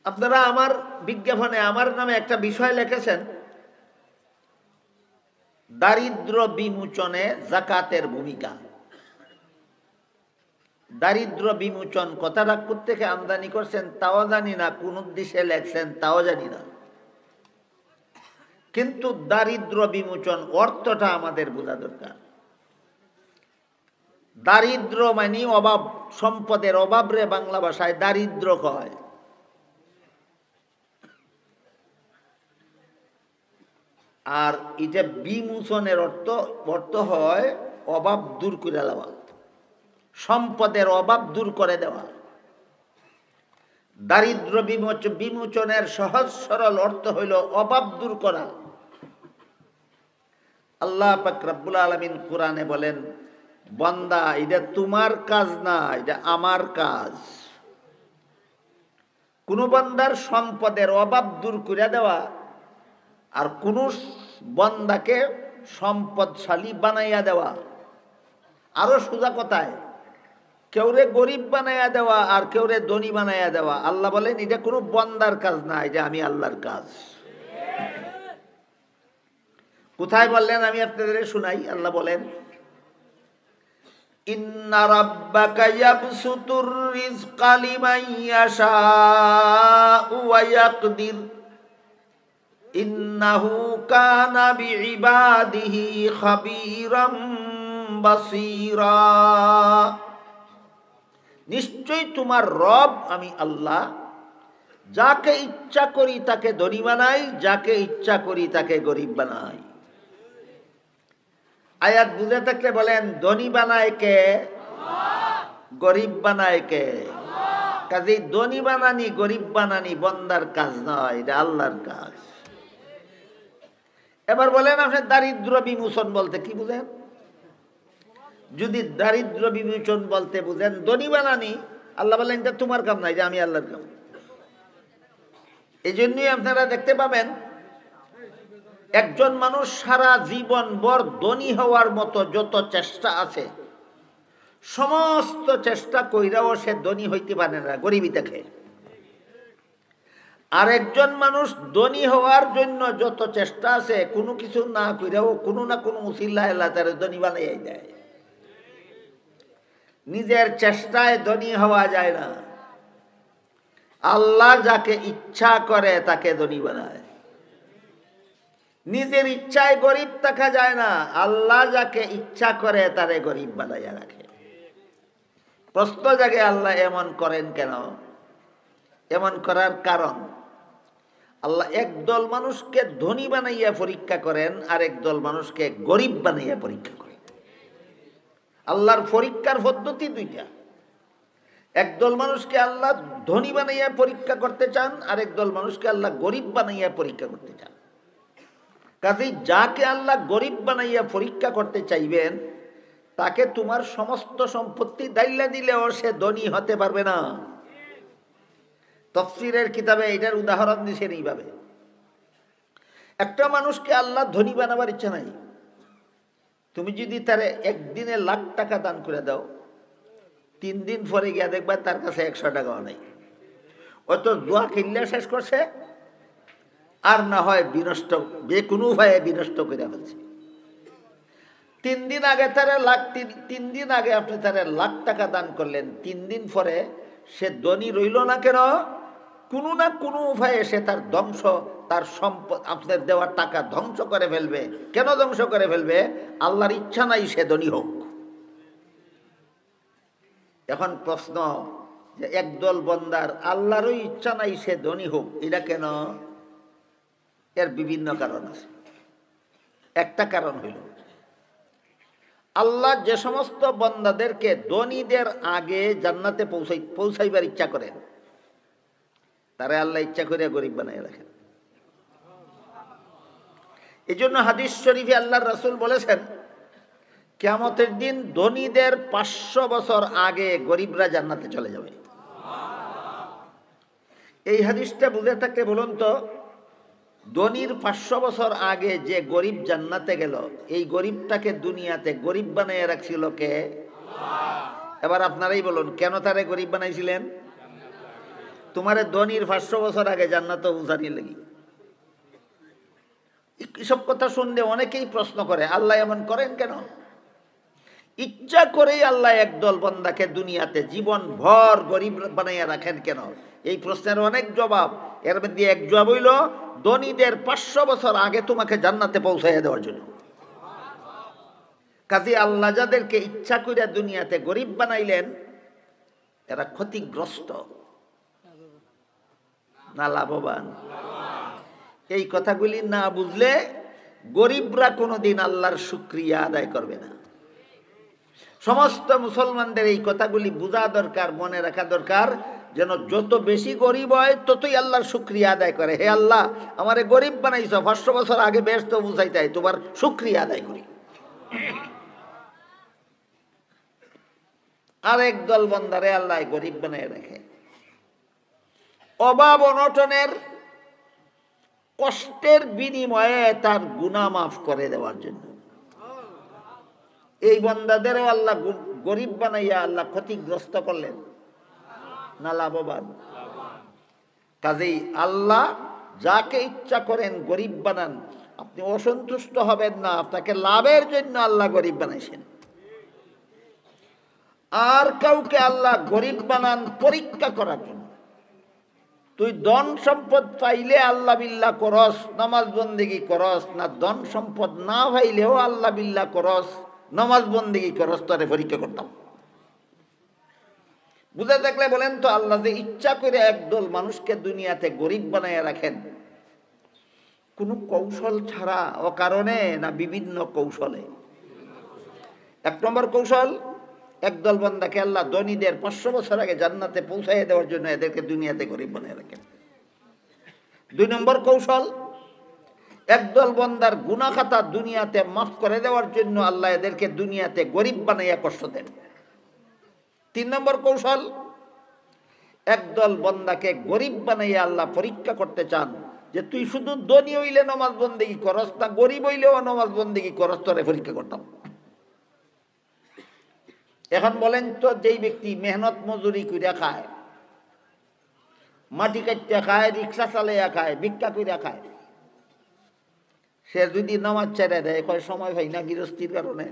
আপনারা আমার বিজ্ঞাপনে আমার নামে একটা বিষয় লিখেছেন, দারিদ্র বিমোচনে যাকাতের ভূমিকা। দারিদ্র বিমোচন কথাটা কোত্থেকে আমদানি করছেন তাও জানি না, কোন উদ্দেশ্যে লেখছেন তাও জানি না, কিন্তু দারিদ্র বিমোচন অর্থটা আমাদের বোঝা দরকার। দারিদ্র মানে অভাব, সম্পদের অভাব রে বাংলা ভাষায় দারিদ্র কয়। আর এটা বিমোচনের অর্থ হয় অভাব দূর করে দেওয়া, সম্পদের অভাব দূর করে দেওয়া। দারিদ্র বিমোচনের সহজ সরল অর্থ হইল অভাব দূর করা। আল্লাহ পাক রব্বুল আলামিন কোরআনে বলেন, বান্দা এটা তোমার কাজ না, এটা আমার কাজ। কোন বান্দার সম্পদের অভাব দূর করে দেওয়া আর কোন বান্দাকে সম্পদশালী বানাইয়া দেওয়া। আরো সোজা কথায় কেউরে গরিব বানাইয়া দেওয়া আর কেউরে ধনী বানাইয়া দেওয়া। আল্লাহ বলেন এটা কোনো বান্দার কাজ না, এটা আমি আল্লাহর কাজ। কোথায় বললেন আমি আপনাদের শুনাই। আল্লাহ বলেন, ইন্না রাব্বাকা ইয়াবসুতুর রিজকা লিমান ইয়াশাউ ওয়া ইয়াকদির ইন্নাহু কানা বিইবাদিহি খাবীরাম বাসীরা। নিশ্চয়ই তোমার রব আমি আল্লাহ, যাকে ইচ্ছা করি তাকে ধনী বানাই, যাকে ইচ্ছা করি তাকে গরিব বানাই। আয়াত বুঝে থাকলে বলেন, ধনী বানায় কে? গরিব বানায় কে? কাজেই ধনী বানানি গরিব বানানি বন্দার কাজ নয়, এটা আল্লাহর কাজ। এবার বলেন আপনি দারিদ্র বিমোচন বলতে কি বুঝেন? যদি দারিদ্র বিমোচন বলতে বুঝেন ধনী বানানি, আল্লাহ বলেন এটা তোমার কাম না, এটা আমি আল্লাহর কাম। এই জন্যই আপনারা দেখতে পাবেন একজন মানুষ সারা জীবন ভর ধনী হওয়ার মতো যত চেষ্টা আছে, সমস্ত চেষ্টা কইরাও সে ধনী হইতে পারে না, গরিবই দেখে। আর একজন মানুষ ধনী হওয়ার জন্য যত চেষ্টা আছে, কোনো কিছু না কইরাও কোনো না কোনো উসিলা আল্লাহ তার ধনী বানাইয়া দেয়। নিজের চেষ্টায় ধনী হওয়া যায় না, আল্লাহ যাকে ইচ্ছা করে তাকে ধনী বানায়। নিজের ইচ্ছায় গরিব থাকা যায় না, আল্লাহ যাকে ইচ্ছা করে তারে গরিব বানাইয়া রাখে। প্রশ্ন জাগে আল্লাহ এমন করেন কেন? এমন করার কারণ, আল্লাহ একদল মানুষকে ধনী বানাইয়া পরীক্ষা করেন আর একদল মানুষকে গরিব বানাইয়া পরীক্ষা করেন। আল্লাহর পরীক্ষার পদ্ধতি দুইটা। একদল মানুষকে আল্লাহ ধনী বানাইয়া পরীক্ষা করতে চান, আর একদল মানুষকে আল্লাহ গরিব বানাইয়া পরীক্ষা করতে চান। কাজেই যাকে আল্লাহ গরিব বানাইয়া পরীক্ষা করতে চাইবেন, তাকে তোমার সমস্ত সম্পত্তি দাইলা দিলেও সে ধনী হতে পারবে না। তাফসীরের কিতাবে এটার উদাহরণ দিয়েছেন এইভাবে। একটা মানুষকে আল্লাহ ধনী বানাবার ইচ্ছা নাই, তুমি যদি তারে একদিনে লাখ টাকা দান করে দাও, 3 দিন পরে গিয়া দেখবা তার কাছে 100 টাকাও নাই। হয়তো জুয়া খেললে শেষ করছে, আর না হয় বিনষ্ট, যে কোনো উপায়ে বিনষ্ট করে ফেলছে। 3 দিন আগে তারে তিন দিন আগে আপনি তারে লাখ টাকা দান করলেন, 3 দিন পরে সে ধনী রইল না কেন? কোনো না কোনো উপায়ে সে তার ধ্বংস, তার সম্পদ, আপনার দেওয়ার টাকা ধ্বংস করে ফেলবে। কেন ধ্বংস করে ফেলবে? আল্লাহর ইচ্ছা নাই সে ধনী হোক। এখন প্রশ্ন যে একদল বান্দার আল্লাহরই ইচ্ছা নাই সে ধনী হোক, এটা কেন? এর বিভিন্ন কারণ আছে। একটা কারণ হইল, আল্লাহ যে সমস্ত বান্দাদেরকে ধনীদের আগে জান্নাতে পৌঁছাইবার ইচ্ছা করেন, তারা আল্লাহ ইচ্ছা করে গরিব বানায় রাখেন। এই জন্য হাদিস শরীফে আল্লাহর রাসূল বলেছেন, কিয়ামতের দিন ধনীদের 500 বছর আগে গরিবরা জান্নাতে চলে যাবে। এই হাদিসটা বুঝে থাকলে বলুন তো, ধনীর 500 বছর আগে যে গরিব জান্নাতে গেল, এই গরিবটাকে দুনিয়াতে গরিব বানাইয়া রাখছিল কে? এবার আপনারাই বলুন, কেন তারে গরিব বানাইছিলেন? তোমারে ধনির 500 বছর আগে জান্নাতে পৌঁছানি লাগি। এসব কথা শুনলে অনেকেই প্রশ্ন করে, আল্লাহ এমন করেন কেন? ইচ্ছা করেই আল্লাহ একদল বান্দাকে দুনিয়াতে জীবন ভর গরিব বানাইয়া রাখেন কেন? এই প্রশ্নের অনেক জবাব। এর মধ্যে এক জবাব হইল, ধনীদের 500 বছর আগে তোমাকে জান্নাতে পৌঁছাইয়া দেওয়ার জন্য। কাজে আল্লাহ যাদেরকে ইচ্ছা করে দুনিয়াতে গরিব বানাইলেন, এরা ক্ষতিগ্রস্ত না লাভবান? এই কথাগুলি না বুঝলে গরিবরা কোনোদিন আল্লাহর শুকরিয়া আদায় করবে না। সমস্ত মুসলমানদের এই কথাগুলি বোঝা দরকার, মনে রাখা দরকার, যেন যত বেশি গরিব হয় ততই আল্লাহর শুকরিয়া আদায় করে। হে আল্লাহ, আমারে গরিব বানাইছ, 500 বছর আগে বেহেশত বুঝাইতে, তোমার শুকরিয়া আদায় করি। আরেক দল বান্দারে আল্লাহ গরিব বানায় রাখে অভাব অনটনের কষ্টের বিনিময়ে তার গুনাহ মাফ করে দেওয়ার জন্য। এই বান্দাদেরও আল্লাহ গরিব বানাইয়া আল্লাহ ক্ষতিগ্রস্ত করলেন না লাভবান? কাজেই আল্লাহ যাকে ইচ্ছা করেন গরিব বানান, আপনি অসন্তুষ্ট হবেন না। আপনাকে লাভের জন্য আল্লাহ গরিব বানাইছেন। আর কাউকে আল্লাহ গরিব বানান পরীক্ষা করার জন্য। তুই ধন সম্পদ পাইলে আল্লাহ বিল্লাহ করস, নামাজ বন্দেগি করস, না ধন সম্পদ না পাইলেও আল্লাহ বিল্লাহ করস, নামাজ বন্দেগি করস, তোরে পরীক্ষা করতাম। বুঝে থাকলে বলেন তো, আল্লাহ যে ইচ্ছা করে একদল মানুষকে দুনিয়াতে গরিব বানাইয়া রাখেন, কোনো কৌশল ছাড়া অকারণে না বিভিন্ন কৌশলে? 1 নম্বর কৌশল, একদল বান্দাকে আল্লাহ ধনীদের 500 বছর আগে জান্নাতে পৌঁছাইয়া দেওয়ার জন্য এদেরকে দুনিয়াতে গরিব বানিয়ে রাখেন। 2 নম্বর কৌশল, একদল বান্দার গুনাহ খাতা দুনিয়াতে মাফ করে দেওয়ার জন্য আল্লাহ এদেরকে দুনিয়াতে গরিব বানাইয়া কষ্ট দেন। 3 নম্বর কৌশল, একদল বান্দাকে গরিব বানাইয়া আল্লাহ পরীক্ষা করতে চান যে তুই শুধু ধনী হইলে নামাজ বন্দেগি করস, না গরিব হইলেও নামাজ বন্দেগি করস, তোরে পরীক্ষা করতাম। এখন বলেন তো, যেই ব্যক্তি মেহনত মজুরি কইরা খায়, মাটি কাটতে খায়, রিক্সা চালাইয়া খায়, ভিক্ষা কইরা খায়, সে যদি নামাজ ছেড়ে দেয়, কয় সময় পাই না গৃহস্থির কারণে,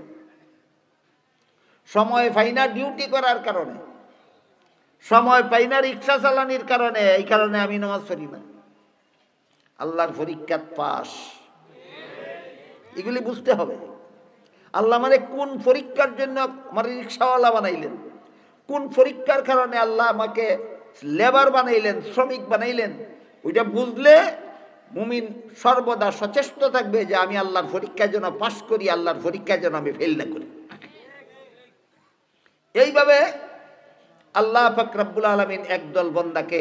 সময় পাই না ডিউটি করার কারণে, সময় পাই না রিক্সা চালানির কারণে, এই কারণে আমি নামাজ পড়ি না। আল্লাহর পরীক্ষাত পাস, এগুলি বুঝতে হবে। আল্লাহ মানে কোন পরীক্ষার জন্য আমার রিক্সাওয়ালা বানাইলেন, কোন পরীক্ষার কারণে আল্লাহ আমাকে লেবার বানাইলেন, শ্রমিক বানাইলেন, ওইটা বুঝলে মুমিন সর্বদা সচেষ্ট থাকবে যে আমি আল্লাহর পরীক্ষায় যেন পাস করি, আল্লাহর পরীক্ষায় যেন আমি ফেল না করি। এইভাবে আল্লাহ পাক রব্বুল আলামিন একদল বান্দাকে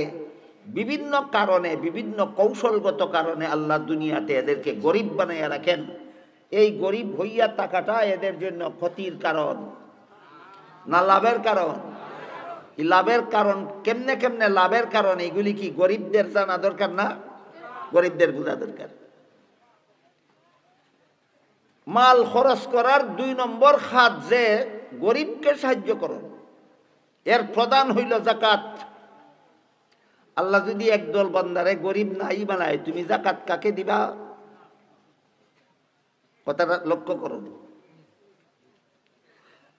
বিভিন্ন কারণে, বিভিন্ন কৌশলগত কারণে আল্লাহ দুনিয়াতে এদেরকে গরিব বানাইয়া রাখেন। এই গরিব হইয়া থাকাটা এদের জন্য ক্ষতির কারণ না লাভের কারণ? এই লাভের কারণ কেমনে কেমনে লাভের কারণ, এগুলি কি গরিবদের জানা দরকার না? গরিবদের বোঝা দরকার। মাল খরচ করার 2 নম্বর খাত যে গরিবকে সাহায্য করো, এর প্রধান হইল যাকাত। আল্লাহ যদি একদল বান্দারে গরিব নাই বানায়, তুমি যাকাত কাকে দিবা? কথাটা লক্ষ্য করুন।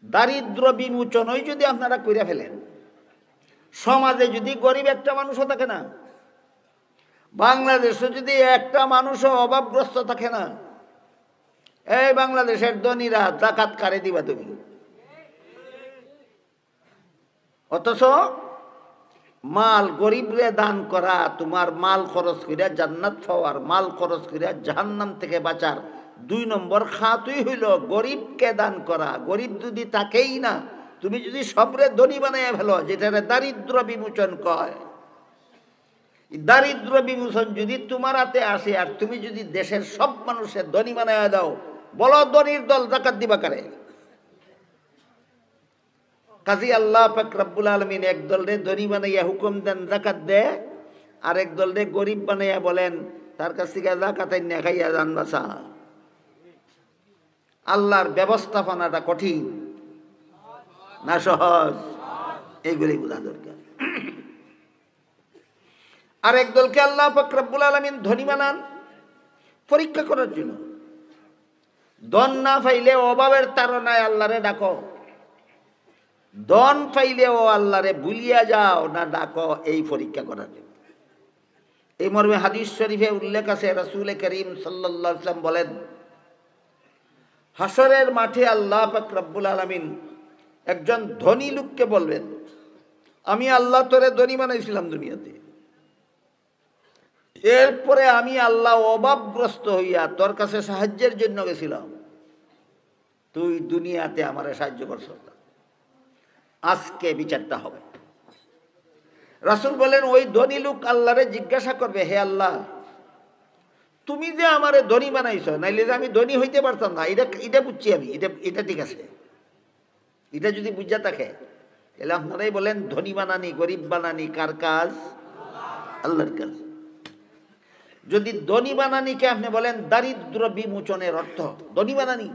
দারিদ্র বিমোচনই যদি আপনারা কইরা ফেলেন, সমাজে যদি গরিব একটা মানুষও থাকে না, বাংলাদেশে যদি একটা মানুষও অভাবগ্রস্ত থাকে না, এই বাংলাদেশের ধনীরা যাকাত কারে দিবা তুমি? অথচ মাল গরিবরে দান করা, তোমার মাল খরচ করিয়া জান্নাত পাওয়ার, মাল খরচ করিয়া জাহান্নাম থেকে বাঁচার 2 নম্বর খাতই হইল গরিবকে দান করা। গরিব যদি থাকেই না, তুমি যদি সবরে ধনী বানাইয়া ফেলো, যেটারে দারিদ্র বিমোচন কয়, দারিদ্র বিমোচন যদি তোমার হাতে আসে আর তুমি যদি দেশের সব মানুষের ধনী বানাইয়া দাও, বলো ধনীর দল যাকাত দিবা কারে? কাজী আল্লাহ পাক রব্বুল আলামিন একদল রে ধনী বানাইয়া হুকুম দেন যাকাত দে, আর একদল রে গরিব বানাইয়া বলেন তার কাছ থেকে যাকাত না খাইয়া যান বাঁচা। আল্লাহর ব্যবস্থাপনাটা কঠিন না সহজ? এইগুলি বোঝা দরকার। আর একদলকে আল্লাহ পাক রব্বুল আলামিন ধনী বানান পরীক্ষা করার জন্য। ধন না পাইলে অভাবের তাড়নায় আল্লাহরে ডাকো, ধন পাইলে ও আল্লাহরে ভুলিয়া যাও না ডাকো, এই পরীক্ষা করার জন্য। এই মর্মে হাদিস শরীফে উল্লেখ আছে, রাসূল করিম সাল্লাল্লাহু আলাইহি ওয়াসাল্লাম বলেন, হাসরের মাঠে আল্লাহ পাক রব্বুল আলামিন একজন ধনী লোককে বলবেন, আমি আল্লাহ তোরে ধনী বানাইছিলাম দুনিয়াতে, এরপরে আমি আল্লাহ অভাবগ্রস্ত হইয়া তোর কাছে সাহায্যের জন্য গেছিলাম, তুই দুনিয়াতে আমারে সাহায্য করছ না, আজকে বিচারটা হবে। রাসূল বলেন, ওই ধনী লোক আল্লাহরে জিজ্ঞাসা করবে, হে আল্লাহ, তুমি যে আমারে ধনী বানাইছো, নাইলে যে আমি ধনী হইতে পারতাম না, এটা বুঝছি আমি, এটা ঠিক আছে। এটা যদি বুঝা থাকে তাহলে আপনারাই বলেন, ধনী বানানি গরিব বানানি কার কাজ? আল্লাহর কাজ। যদি ধনী বানানিকে আপনি বলেন দারিদ্র বিমোচনের অর্থ ধনী বানানি,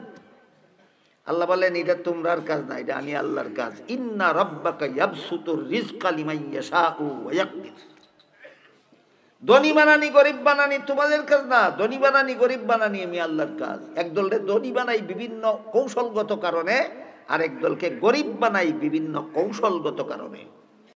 আল্লাহ বলেন এটা তোমরার কাজ না, এটা আমি আল্লাহর কাজ। ইন্না রাব্বাকা ইয়াবসুতুর রিজকা লিমান ইয়াশাউ ওয়া ইয়াকদির। ধনী বানানি গরিব বানানি তোমাদের কাজ না, ধনী বানানি গরিব বানানি আমি আল্লাহর কাজ। একদলকে ধনী বানাই বিভিন্ন কৌশলগত কারণে, আর একদলকে গরিব বানাই বিভিন্ন কৌশলগত কারণে।